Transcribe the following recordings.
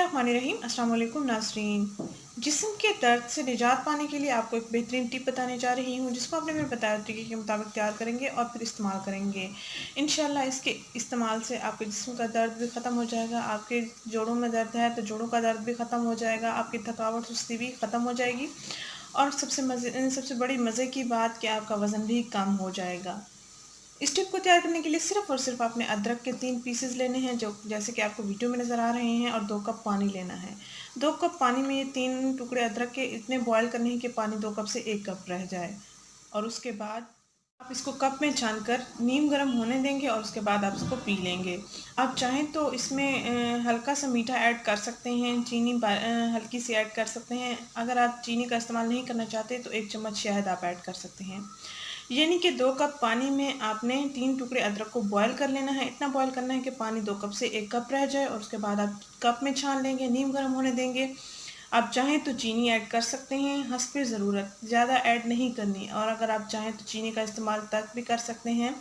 बिस्मिल्लाहिर्रहमानिर्रहीम। अस्सलाम वालेकुम नाज़रीन। जिस्म के दर्द से निजात पाने के लिए आपको एक बेहतरीन टिप बताने जा रही हूँ, जिसको आपने मेरे बताए तरीके के मुताबिक तैयार करेंगे और फिर इस्तेमाल करेंगे। इंशाल्लाह इसके इस्तेमाल से आपके जिस्म का दर्द भी ख़त्म हो जाएगा। आपके जोड़ों में दर्द है तो जोड़ों का दर्द भी ख़त्म हो जाएगा। आपकी थकावट सुस्ती भी ख़त्म हो जाएगी और सबसे बड़ी मज़े की बात कि आपका वज़न भी कम हो जाएगा। इस टिप को तैयार करने के लिए सिर्फ़ और सिर्फ़ आपने अदरक के 3 पीसेज़ लेने हैं, जो जैसे कि आपको वीडियो में नज़र आ रहे हैं, और 2 कप पानी लेना है। 2 कप पानी में ये 3 टुकड़े अदरक के इतने बॉयल करने हैं कि पानी 2 कप से 1 कप रह जाए। और उसके बाद आप इसको कप में छानकर नीम गर्म होने देंगे और उसके बाद आप इसको पी लेंगे। आप चाहें तो इसमें हल्का सा मीठा ऐड कर सकते हैं, चीनी हल्की सी ऐड कर सकते हैं। अगर आप चीनी का इस्तेमाल नहीं करना चाहते तो 1 चम्मच शहद आप ऐड कर सकते हैं। यानी कि 2 कप पानी में आपने 3 टुकड़े अदरक को बॉयल कर लेना है। इतना बॉयल करना है कि पानी 2 कप से 1 कप रह जाए और उसके बाद आप कप में छान लेंगे, नीम गर्म होने देंगे। आप चाहें तो चीनी ऐड कर सकते हैं हस्बे ज़रूरत, ज़्यादा ऐड नहीं करनी। और अगर आप चाहें तो चीनी का इस्तेमाल तक भी कर सकते हैं,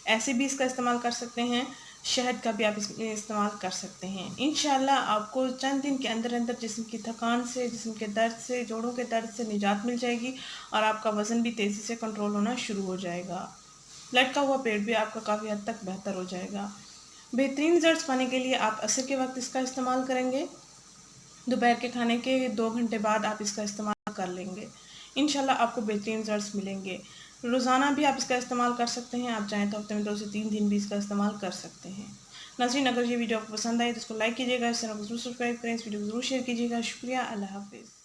ऐसे भी इसका इस्तेमाल कर सकते हैं। शहद का भी आप इसमें इस्तेमाल कर सकते हैं। इंशाल्लाह आपको चंद दिन के अंदर अंदर जिस्म की थकान से, जिस्म के दर्द से, जोड़ों के दर्द से निजात मिल जाएगी और आपका वज़न भी तेज़ी से कंट्रोल होना शुरू हो जाएगा। लटका हुआ पेट भी आपका काफ़ी हद तक बेहतर हो जाएगा। बेहतरीन रिज़ल्ट्स पाने के लिए आप असर के वक्त इसका इस्तेमाल करेंगे। दोपहर के खाने के 2 घंटे बाद आप इसका इस्तेमाल कर लेंगे। इंशाल्लाह आपको बेहतरीन रिज़ल्ट्स मिलेंगे। रोज़ाना भी आप इसका इस्तेमाल कर सकते हैं। आप चाहें तो हफ्ते में 2 से 3 दिन भी इसका इस्तेमाल कर सकते हैं। नाज़रीन, अगर ये वीडियो आपको पसंद आई तो इसको लाइक कीजिएगा, इस चैनल को ज़रूर सब्सक्राइब करें, इस वीडियो को ज़रूर शेयर कीजिएगा। शुक्रिया, अल्लाह हाफ़िज़।